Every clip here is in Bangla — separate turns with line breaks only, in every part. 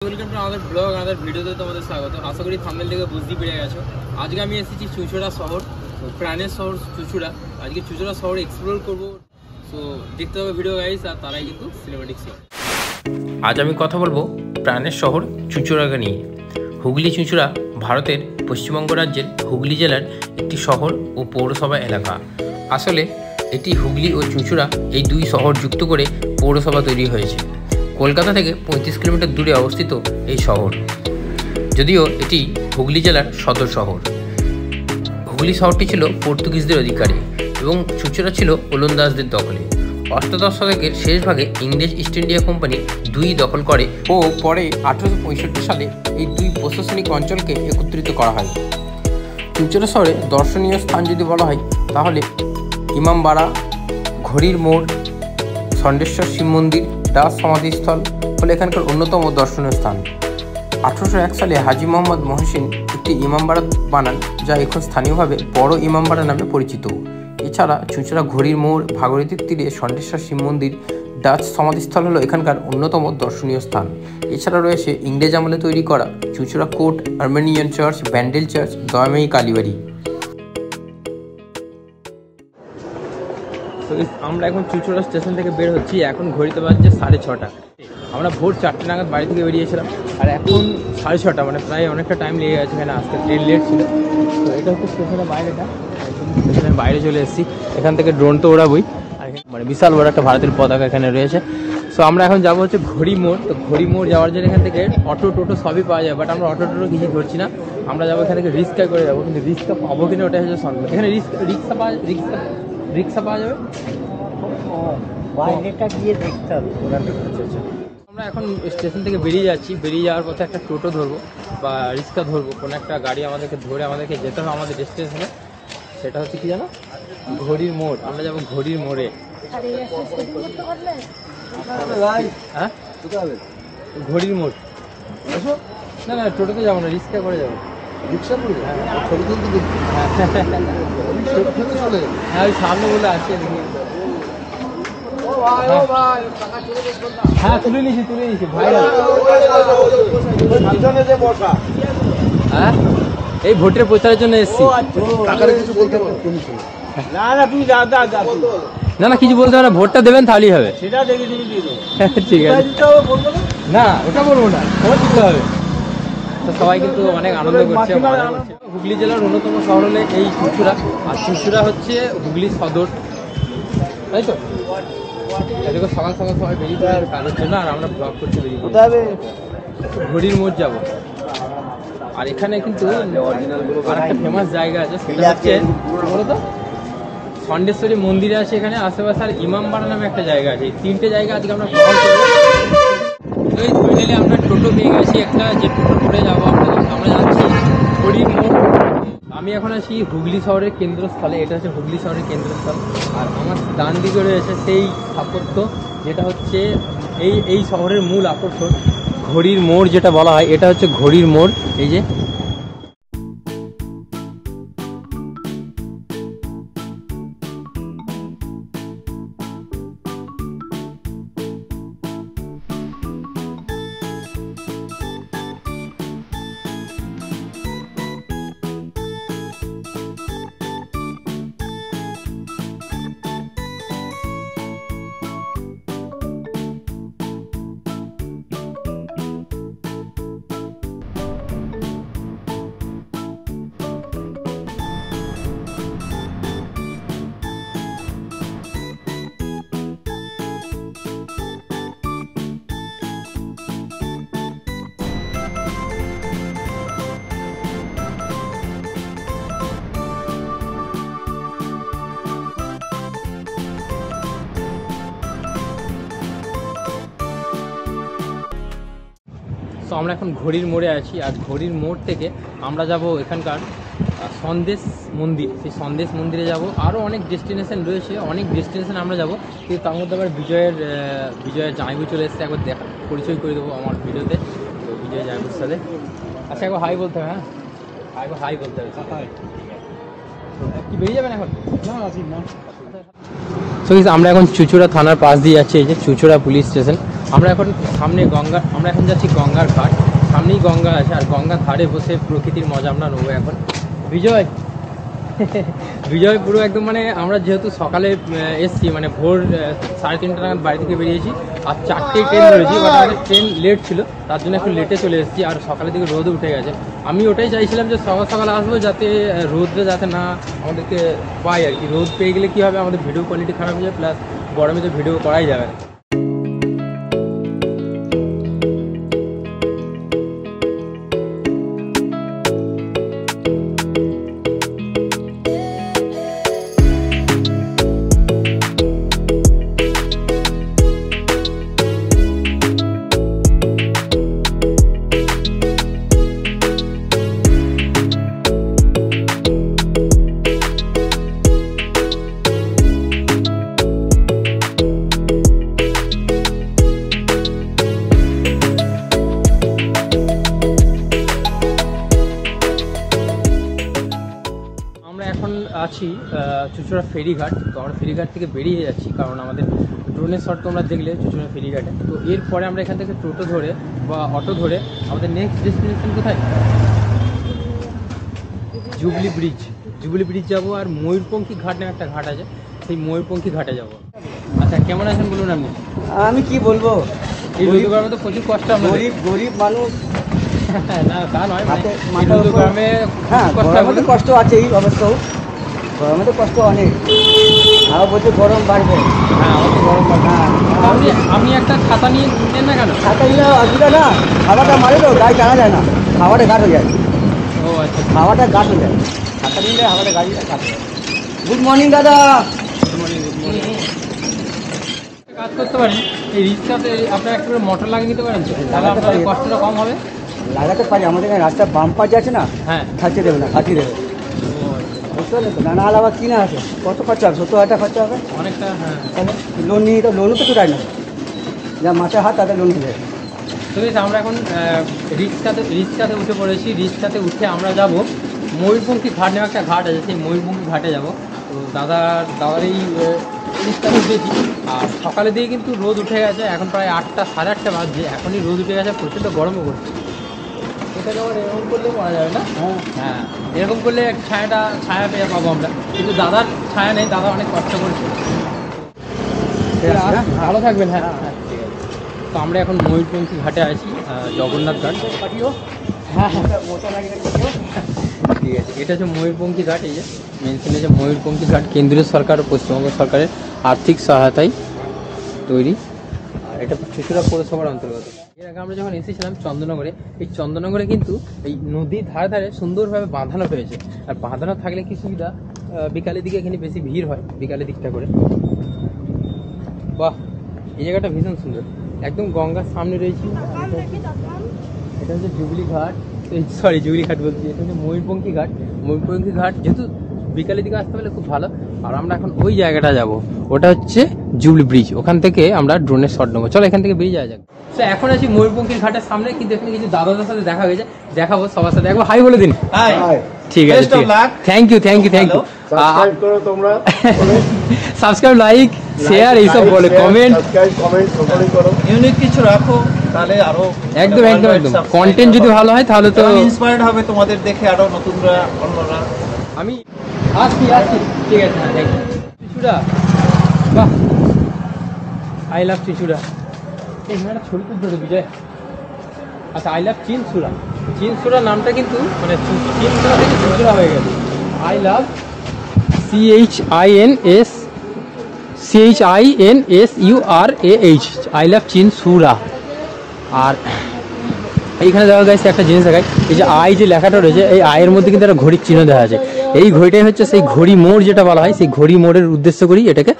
ওয়েলকাম টু আমাদের ব্লগ আমাদের ভিডিওতে তোমাদের স্বাগত। আশা করি থাম্বনেল থেকে বুঝতেই পেরে গেছো। আজকে আমি এসেছি চুঁচুড়া শহর, প্রাণের শহর চুঁচুড়া। আজকে চুঁচুড়া শহর এক্সপ্লোর করবো। সো দেখতে হবে ভিডিও গাইস, আর তারাই কিন্তু সিনেমেটিক শো।
আজ আমি কথা বলবো প্রাণের শহর চুঁচুড়াকে নিয়ে। হুগলি চুঁচুড়া ভারতের পশ্চিমবঙ্গ রাজ্যের হুগলি জেলার একটি শহর ও পৌরসভা এলাকা। আসলে এটি হুগলি ও চুঁচুড়া এই দুই শহর যুক্ত করে পৌরসভা তৈরি হয়েছে। কলকাতা থেকে 35 কিলোমিটার দূরে অবস্থিত এই শহর, যদিও এটি হুগলি জেলার সদর শহর। হুগলি শহরটি ছিল পর্তুগিজদের অধিকারে এবং চুঁচুড়া ছিল ওলন্দাজদের দখলে। অষ্টাদশ শতকের শেষ ভাগে ইংরেজ ইস্ট ইন্ডিয়া কোম্পানি দুই দখল করে ও পরে 1865 সালে এই দুই প্রশাসনিক অঞ্চলকে একত্রিত করা হয়। চুঁচুড়া শহরে দর্শনীয় স্থান যদি বলা হয় তাহলে ইমামবাড়া, ঘড়ির মোড়, ষণ্ডেশ্বর শিব মন্দির, দাস সমাধিস্থল হলো এখানকার অন্যতম দর্শনীয় স্থান। 1801 সালে হাজি মোহাম্মদ মহসিন একটি ইমামবাড়া বানান, যা এখন স্থানীয়ভাবে বড় ইমামবাড়া নামে পরিচিত। এছাড়া চুঁচুড়া ঘড়ির মোড়, ভাগীরথীর তীরে ষণ্ডেশ্বর শিব মন্দির, ডাচ সমাধিস্থল হলো এখানকার অন্যতম দর্শনীয় স্থান। এছাড়া রয়েছে ইংরেজ আমলে তৈরি করা চুঁচুড়া court, Armenian church, Bandel church, Dayamoyee Kalibari.
আমরা এখন চুঁচুড়া স্টেশন থেকে বের হচ্ছি। এখন ঘড়িতে বাজছে 6:30। আমরা ভোর 4টে নাগাদ বাড়ি থেকে বেরিয়েছিলাম, আর এখন 6:30, মানে প্রায় অনেকটা টাইম লেগে গেছে। এখানে আসতে ট্রেন লেট ছিল। তো এটা হচ্ছে স্টেশনের বাইরেটা। স্টেশনের বাইরে চলে এসেছি। এখান থেকে ড্রোন তো ওড়াবই, আর মানে বিশাল বড় একটা ভারতের পতাকা এখানে রয়েছে। সো আমরা এখন যাবো হচ্ছে ঘড়ি মোড়। তো ঘড়ি মোড় যাওয়ার জন্য এখান থেকে অটো টোটো সবই পাওয়া যায়, বাট আমরা অটো টোটো কিছু ধরছি না। আমরা যাবো এখান থেকে রিক্সায় করে যাবো, কিন্তু রিক্সা পাবো কিনা ওটা হচ্ছে সন্দেহ। এখানে রিক্সা পাওয়া যাবে, বাইরেটা গিয়ে দেখতে হবে। আমরা এখন স্টেশন থেকে বেরিয়ে যাচ্ছি। বেরিয়ে যাওয়ার পথে একটা টোটো ধরবো বা রিক্সা ধরবো, কোনো একটা গাড়ি আমাদেরকে ধরে আমাদেরকে যেতে হবে আমাদের ডেস্টিনেশনে। সেটা হচ্ছে কি জানো, ঘড়ির মোড়। আমরা যাবো ঘড়ির মোড়ে। হ্যাঁ, ঘড়ির মোড়। না না, টোটোতে যাবো না, রিক্সা করে যাবো। রিক্সা করে? হ্যাঁ, ওই সামনে বলে আসছে। হ্যাঁ, তুলে নিয়েছি ভাই। হ্যাঁ, এই ভোটের প্রচারের জন্য এসেছি। না না, কিছু বলতে হবে না, ভোটটা দেবেন তাহলেই হবে। ঠিক আছে, না ওটা বলবো না, খবর দিতে হবে। তো সবাই কিন্তু অনেক আনন্দ করছে। হুগলি জেলার অন্যতম শহর হলে এই চুঁচুড়া, আর চুঁচুড়া হচ্ছে হুগলি সদর, তাই তো। দেখো সকাল সকাল সবাই বেরিয়ে পড়ে কাজের জন্য, আর আমরা ব্লগ করতে বেরিয়ে পড়ি। ঘড়ির মোড় যাবো। আর এখানে কিন্তু একটা ফেমাস জায়গা আছে, সেটা হচ্ছে বলতো ষণ্ডেশ্বরী মন্দিরে আছে এখানে আশেপাশে, আর ইমামবাড়া নামে একটা জায়গা আছে। এই তিনটে জায়গা আজকে আমরা কভার করবো। তো এই ফাইনালি আমরা টোটো পেয়ে গেছি একটা, যে টোটো করে যাবো আমরা যাচ্ছি ঘড়ির মোড়। আমি এখন আছি হুগলি শহরের কেন্দ্রস্থলে। এটা হচ্ছে হুগলি শহরের কেন্দ্রস্থল, আর আমার ডান দিকে রয়েছে সেই স্থাপত্য, যেটা হচ্ছে এই শহরের মূল আকর্ষণ, ঘড়ির মোড় যেটা বলা হয়। এটা হচ্ছে ঘড়ির মোড়, এই যে। তো আমরা এখন ঘড়ির মোড়ে আছি, আর ঘড়ির মোড় থেকে আমরা যাব এখানকার সন্দেশ মন্দির। সেই সন্দেশ মন্দিরে যাব। আরও অনেক ডেস্টিনেশন রয়েছে, অনেক ডেস্টিনেশন আমরা যাব, কিন্তু তার মধ্যে আবার বিজয়ের জামাইবু চলে এসেছে। একবার দেখা পরিচয় করে দেবো আমার ভিডিওতে। তো বিজয় জামাইবুর সাথে আচ্ছা একবার হাই বলতে হবে। হ্যাঁ, একবার হাই বলতে হবে। কি বেরিয়ে যাবেন এখন? না। সো আমরা এখন চুঁচুড়া থানার পাশ দিয়ে যাচ্ছি। এই যে চুঁচুড়া পুলিশ স্টেশন। আমরা এখন যাচ্ছি গঙ্গার ঘাট। সামনেই গঙ্গা আছে, আর গঙ্গার ধারে বসে প্রকৃতির মজা আমরা নেবো এখন। বিজয় পুরো একদম, মানে আমরা যেহেতু সকালে এসছি, মানে ভোর 3:30 নাগাদ বাড়ি থেকে বেরিয়েছি, আর 4টেই ট্রেন ধরেছি, বাট আমাদের ট্রেন লেট ছিল, তার জন্য একটু লেটে চলে এসেছি। আর সকালের দিকে রোদ উঠে গেছে। আমি ওটাই চাইছিলাম যে সকাল সকাল আসবো, যাতে রোদটা যাতে না আমাদেরকে পাই আর কি। রোদ পেয়ে গেলে কী হবে, আমাদের ভিডিও কোয়ালিটি খারাপ হয়ে যায়, প্লাস গরমে তো ভিডিও করাই যাবে না। আছি চুঁচুড়া ফেরিঘাট। তো আমরা ফেরিঘাট থেকে বেরিয়ে যাচ্ছি, কারণ আমাদের ড্রোনের শট তোমরা দেখলে চুঁচুড়া ফেরিঘাটে। তো এরপরে আমরা এখান থেকে টোটো ধরে বা অটো ধরে আমাদের নেক্সট ডেস্টিনেশন কোথায়? জুবলি ব্রিজ যাবো, আর ময়ূরপঙ্খী ঘাট নামে একটা ঘাট আছে, সেই ময়ূরপঙ্খী ঘাটে যাবো। আচ্ছা, কেমন আছেন বলুন আপনি?
আমি কি বলবো,
এই রোদে তো প্রচুর কষ্ট, আমরা
গরিব মানুষ।
না তা নয়, গ্রামে
গরমে কষ্ট আছেই অবশ্য, গরমে তো কষ্ট অনেক। আর বলছে গরম বাড়বে।
হ্যাঁ, আমার তো গরম বাড়বে। আপনি একটা ছাতা নিয়ে নেন না কেন?
ছাতা নিলে অসুবিধা না, হাওয়াটা মারে তো গাড়ি টানা যায় না, হাওয়াটা গাঢ় হয়ে যায়।
ও আচ্ছা,
হাওয়াটা গাঢ় হয়ে যায়, ছাতা নিলে হাওয়াটা গাড়িটা গাঢ়। গুড মর্নিং দাদা।
কাজ করতে পারেন, এই রিক্সাতে আপনার একটু মোটর লাগিয়ে নিতে পারেন, তাহলে আপনার কষ্টটা কম হবে।
লাগাতে পারি, আমাদের এখানে রাস্তা বাম্পার যাচ্ছে না,
হ্যাঁ,
খাচ্ছে দেবে না, খাচ্ছি দেবে। বুঝতে পারলে তো, নানা আলাদা কিনা আছে, কত খরচা হবে? 70,000 টাকা খরচা হবে
অনেকটা। হ্যাঁ,
তাহলে লোন নিয়ে তো, লোনও তো চুটায় না, যা মাথায় হাত তাদের লোন দিবে।
ঠিক আছে, আমরা এখন রিক্সাতে উঠে পড়েছি। রিক্সাতে উঠে আমরা যাব ময়ূরপঙ্খী ঘাট নামে একটা ঘাট আছে, সেই ময়ূরপঙ্খী ঘাটে যাব। তো দাদার এই রিক্সাতে উঠেছি, আর সকালে দিয়ে কিন্তু রোদ উঠে গেছে, এখন প্রায় 8টা, 8:30 বাজছে, এখনই রোদ উঠে গেছে, প্রচণ্ড গরমও করছে। এটা যেমন এরকম করলেও করা যাবে না? হ্যাঁ, এরকম করলে ছায়া পেয়ে পাবো আমরা, কিন্তু দাদার ছায়া নেই, দাদা অনেক কষ্ট করছে। ভালো থাকবেন। হ্যাঁ হ্যাঁ, ঠিক আছে। তো আমরা এখন ময়ূরপঙ্খী ঘাটে আছি, জগন্নাথ ঘাট। হ্যাঁ হ্যাঁ, ঠিক আছে। এটা হচ্ছে ময়ূরপঙ্খী ঘাট। এই যে মেনশন হয়েছে ময়ূরপঙ্খী ঘাট, কেন্দ্রীয় সরকার ও পশ্চিমবঙ্গ সরকারের আর্থিক সহায়তায় তৈরি, আর এটা চুঁচুড়া পৌরসভার অন্তর্গত। এর আগে আমরা যখন এসেছিলাম চন্দননগরে, এই চন্দননগরে কিন্তু এই নদীর ধারে ধারে সুন্দরভাবে বাঁধানো হয়েছে। আর বাঁধানো থাকলে কি সুবিধা, বিকালের দিকে এখানে বেশি ভিড় হয়, বিকালের দিকটা করে। বাহ, এই জায়গাটা ভীষণ সুন্দর, একদম গঙ্গার সামনে রয়েছে। এটা হচ্ছে জুবলি ঘাট, জুবলি ঘাট বলছি, এটা হচ্ছে ময়ূরপঙ্খী ঘাট। ময়ূরপঙ্খী ঘাট যেহেতু বিকালের দিকে আসতে পারলে খুব ভালো। আর আমরা এখন ওই জায়গাটা যাব, ওটা হচ্ছে জুবলি ব্রিজ, ওখান থেকে আমরা ড্রোনের শট নেবো। চলো এখান থেকে বেরিয়ে যাওয়া যাক। তো এখন আছি ময়ূরপঙ্খীর ঘাটের সামনে, কিন্তু এখানে কিছু দাদাদের সাথে দেখা হয়েছে, দেখাবো সবার সাথে। একবার হাই বলে দিন। ঠিক আছে, থ্যাংক ইউ। সাবস্ক্রাইব করো তোমরা, সাবস্ক্রাইব, লাইক, শেয়ার, এইসব বলে, কমেন্ট করো,
ইউনিক কিছু রাখো, তাহলে আরো
একদম কন্টেন্ট যদি ভালো হয় তাহলে তো
ইন্সপায়ার্ড হবে তোমাদের দেখে, আরো নতুনরা, অন্যরা।
আমি আসছি, ঠিক আছে। হ্যাঁ, থ্যাংক ইউ। চুঁচুড়া, বাহ, আই লাভ চুঁচুড়া। এই একটা ছবি তুলতে হবে বিজয়। আচ্ছা, আই লাভ চিনসুরা নামটা কিন্তু মানে চিনসুরা থেকে চুঁচুড়া হয়ে গেছে। I love CHINSURAH, I love Chinsurah. আর এইখানে দেখা গেছে একটা জিনিস দেখায়, এই যে আই যে লেখাটা রয়েছে, এই আয়ের মধ্যে কিন্তু একটা ঘড়ির চিহ্ন দেখা আছে। এই ঘড়িটাই হচ্ছে সেই ঘড়ি মোড় যেটা বলা হয়, সেই ঘড়ি মোড়ের উদ্দেশ্য করেই এটাকে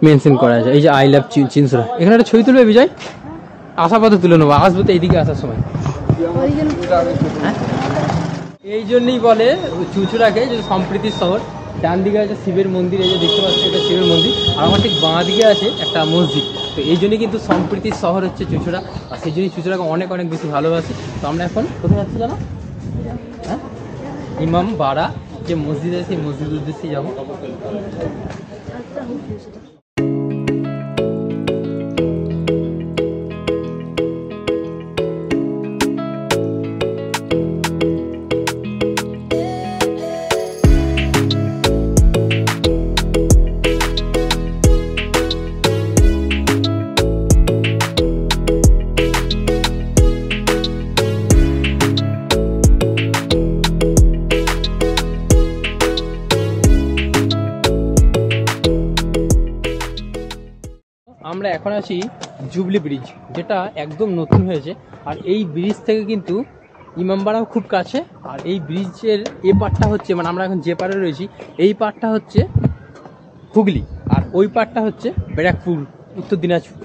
মেনশন করা আছে। এই যে আই লাভ চিনসুরা। এখানে একটা ছবি তুলবে বিজয়? আসার পথে তুলে নেবো, আসবো তো এইদিকে আসার সময়। এই জন্যই বলে চুঁচুড়াকে যে সম্প্রীতির শহর। ডান দিকে আছে শিবের মন্দির, এই যে দেখতে পাচ্ছি এটা শিবের মন্দির, আর আমার ঠিক বাঁ দিকে আছে একটা মসজিদ। তো এই জন্যই কিন্তু সম্প্রীতির শহর হচ্ছে চুঁচুড়া, আর সেই জন্যই চুঁচুড়াকে অনেক বেশি ভালোবাসি। তো আমরা এখন কোথায় যাচ্ছি জানো? হ্যাঁ, ইমাম বাড়া যে মসজিদ আছে, সেই মসজিদের উদ্দেশ্যেই যাবো। আমরা এখন আছি জুবলি ব্রিজ, যেটা একদম নতুন হয়েছে। আর এই ব্রিজ থেকে কিন্তু ইমামবাড়াও খুব কাছে। আর এই ব্রিজের এ পারটা হচ্ছে, মানে আমরা এখন যে পারে রয়েছি এই পারটা হচ্ছে হুগলি, আর ওই পারটা হচ্ছে ব্যারাকপুর, উত্তর দিনাজপুর,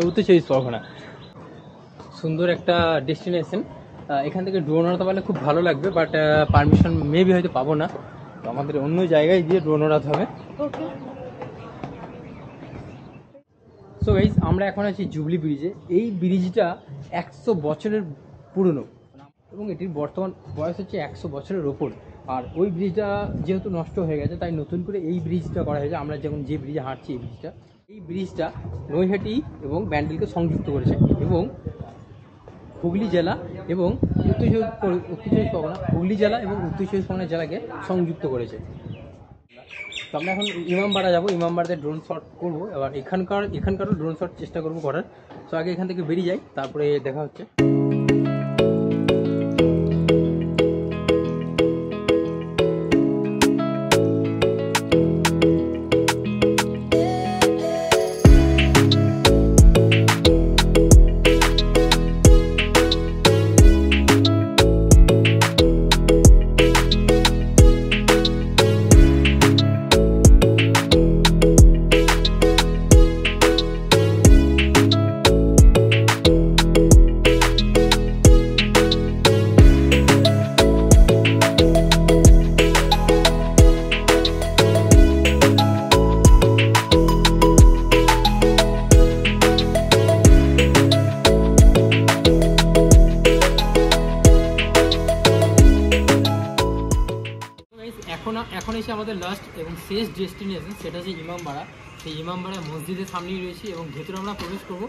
উত্তর চব্বিশ পরগনা। সুন্দর একটা ডেস্টিনেশন। এখান থেকে ড্রোন ওড়াতে পারলে খুব ভালো লাগবে, বাট পারমিশন মেবি হয়তো পাবো না, তো আমাদের অন্য জায়গায় গিয়ে ড্রোন ওড়াতে হবে। সো গাইস, আমরা এখন আছি জুবলি ব্রিজে। এই ব্রিজটা 100 বছরের পুরনো এবং এটির বর্তমান বয়স হচ্ছে 100 বছরের ওপর। আর ওই ব্রিজটা যেহেতু নষ্ট হয়ে গেছে, তাই নতুন করে এই ব্রিজটা করা হয়েছে। আমরা যেমন যে ব্রিজে হাঁটছি এই ব্রিজটা নৈহাটি এবং ব্যান্ডেলকে সংযুক্ত করেছে, এবং হুগলি জেলা এবং উত্তর চব্বিশ পরগনা, হুগলি জেলা এবং উত্তর চব্বিশ পরগনা জেলাকে সংযুক্ত করেছে। তো আমরা এখন ইমামবাড়া যাবো, ইমামবাড়াতে ড্রোন শট করবো। এবার এখানকারও ড্রোন শট চেষ্টা করবো করার। তো আগে এখান থেকে বেরিয়ে যাই, তারপরে দেখা হচ্ছে। এখন এসে আমাদের লাস্ট এবং শেষ ডেস্টিনেশন, সেটা হচ্ছে ইমামবাড়া। সেই ইমামবাড়া মসজিদের সামনেই রয়েছি এবং ভেতরে আমরা প্রবেশ করব।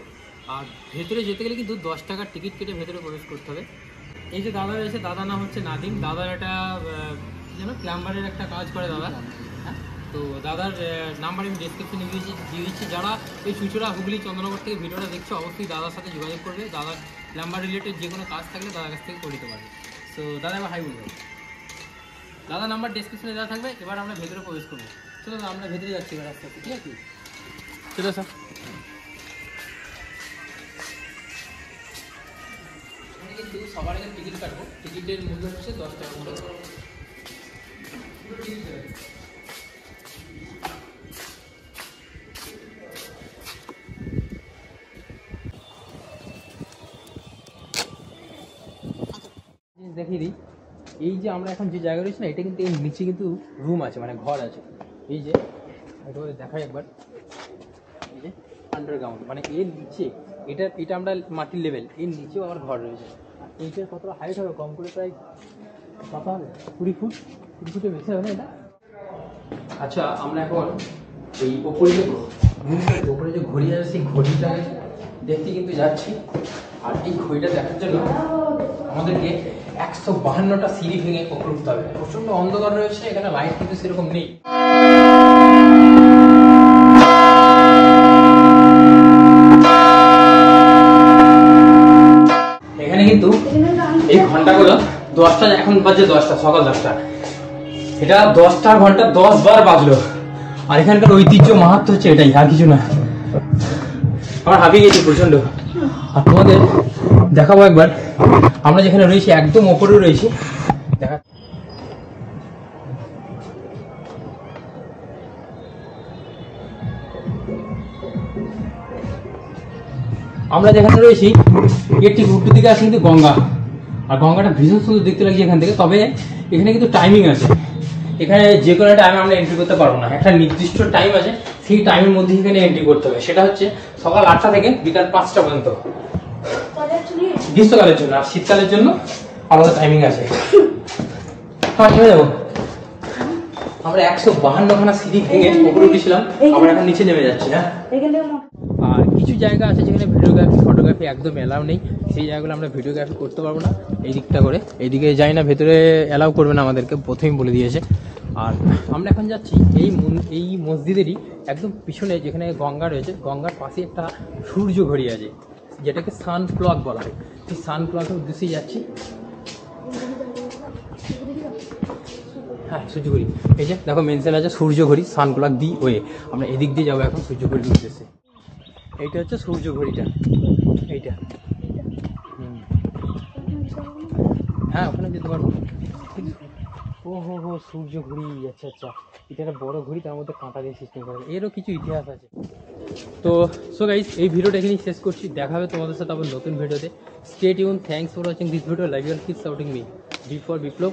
আর ভেতরে যেতে গেলে কিন্তু 10 টাকার টিকিট কেটে ভেতরে প্রবেশ করতে হবে। এই যে দাদা রয়েছে, দাদার নাম হচ্ছে নাদিম। দাদার একটা যেন প্লাম্বারের একটা কাজ করে দাদা। তো দাদার নাম্বার আমি ডেসক্রিপশনে দিয়ে দিচ্ছি। যারা এই চুচুড়া হুগলি চন্দ্রনগর থেকে ভিডিওটা দেখছো, অবশ্যই দাদার সাথে যোগাযোগ করবে। দাদার প্লাম্বার রিলেটেড যে কোনো কাজ থাকলে দাদার কাছ থেকে করে দিতে পারবে। তো দাদা এবার হাই বলবে। দাদা নাম্বার ডেসক্রিপশনে দেওয়া থাকবে। এবার আমরা ভেতরে প্রবেশ করবো। চলো আমরা ভেতরে যাচ্ছি এবার আস্তে আস্তে, ঠিক আছে? চলো স্যার। কিন্তু সবার আগে টিকিট কাটবো। টিকিটের মূল্য হচ্ছে 10 টাকা মতো। দেখিয়ে দিই, এই যে আমরা এখন যে জায়গায় রয়েছি না, এটা কিন্তু এর নিচে কিন্তু রুম আছে, মানে ঘর আছে। এই যে দেখাই একবার, এই যে আন্ডারগ্রাউন্ড, মানে এর নিচে এটা আমরা মাটির লেভেল, এর নিচেও আবার ঘর রয়েছে। আর এইটার কতটা হাইট হবে, কম করে প্রায় কত হবে, 20 ফুটের বেশি হবে না এটা। আচ্ছা, আমরা এখন এই ওপরে যে ঘড়ি আছে, সেই ঘড়িটা দেখতে কিন্তু যাচ্ছি। আর এই ঘড়িটা দেখার জন্য আমাদেরকে 152টা সিঁড়ি ভেঙে উপরে উঠতে হবে। প্রচন্ড অন্ধকার রয়েছে, এখানে লাইট কিন্তু সেরকম নেই। এখানে কিন্তু এই ঘন্টাগুলো 10টা, এখন বাজে 10টা, সকাল 10টা। এটা 10টা ঘন্টা 10 বার বাজলো। আর এখানকার ঐতিহ্য মাহাত্ম্য হচ্ছে এটাই, আর কিছু না। আমার হাঁপিয়ে গেছি প্রচন্ড। আর তোমাদের দেখাবো একবার, আমরা যেখানে রয়েছি একদম ওপরে রয়েছি। দেখা, আমরা যেখানে রয়েছি এর ঠিক উল্টো দিকে আছে কিন্তু গঙ্গা। আর গঙ্গাটা ভীষণ সুন্দর দেখতে লাগছে এখান থেকে। তবে এখানে কিন্তু টাইমিং আছে, এখানে যে কোনো টাইমে আমরা এন্ট্রি করতে পারবো না। একটা নির্দিষ্ট টাইম আছে, সেই টাইমের মধ্যে এখানে এন্ট্রি করতে হবে। সেটা হচ্ছে সকাল 8টা থেকে বিকাল 5টা পর্যন্ত গ্রীষ্মকালের জন্য। আর শীতকালের জন্য আলাদা টাইমিং আছে। হয়ে যাবো। আমরা 152খানা সিঁড়ি ভেঙে উপরে উঠেছিলাম, আমরা এখন নিচে নেমে যাচ্ছি না। আর কিছু জায়গা আছে যেখানে ভিডিওগ্রাফি ফটোগ্রাফি একদম অ্যালাউ নেই, সেই জায়গাগুলো আমরা ভিডিওগ্রাফি করতে পারবো না। এই দিকটা করে এইদিকে যাই না, ভেতরে অ্যালাউ করবে না আমাদেরকে, প্রথমেই বলে দিয়েছে। আর আমরা এখন যাচ্ছি এই মসজিদেরই একদম পিছনে, যেখানে গঙ্গা রয়েছে, গঙ্গার পাশে একটা সূর্য ঘড়ি আছে, যেটাকে সান ক্লক বলা হয়। সেই সান ক্লকের উদ্দেশ্যেই যাচ্ছি। হ্যাঁ, সূর্যঘড়ি, এই যে দেখো মেনশন আছে সূর্যঘড়ি, সান ক্লক দি ওয়ে। আমরা এদিক দিয়ে যাবো এখন সূর্যঘড়ির উদ্দেশ্যে। এইটা হচ্ছে সূর্য ঘড়িটা, এইটা। হ্যাঁ ওখানে যেতে পারবো। ও হো হো, সূর্য ঘড়ি, আচ্ছা আচ্ছা। এটা একটা বড় ঘড়ি, তার মধ্যে কাঁটা দিয়ে সিস্টেম করা, এরও কিছু ইতিহাস আছে। তো সো গাইস, এই ভিডিওটা এখানেই শেষ করছি। দেখা হবে তোমাদের সাথে আবার নতুন ভিডিওতে। Stay tune, thanks for watching this video, like and keep supporting me. B for Biplab.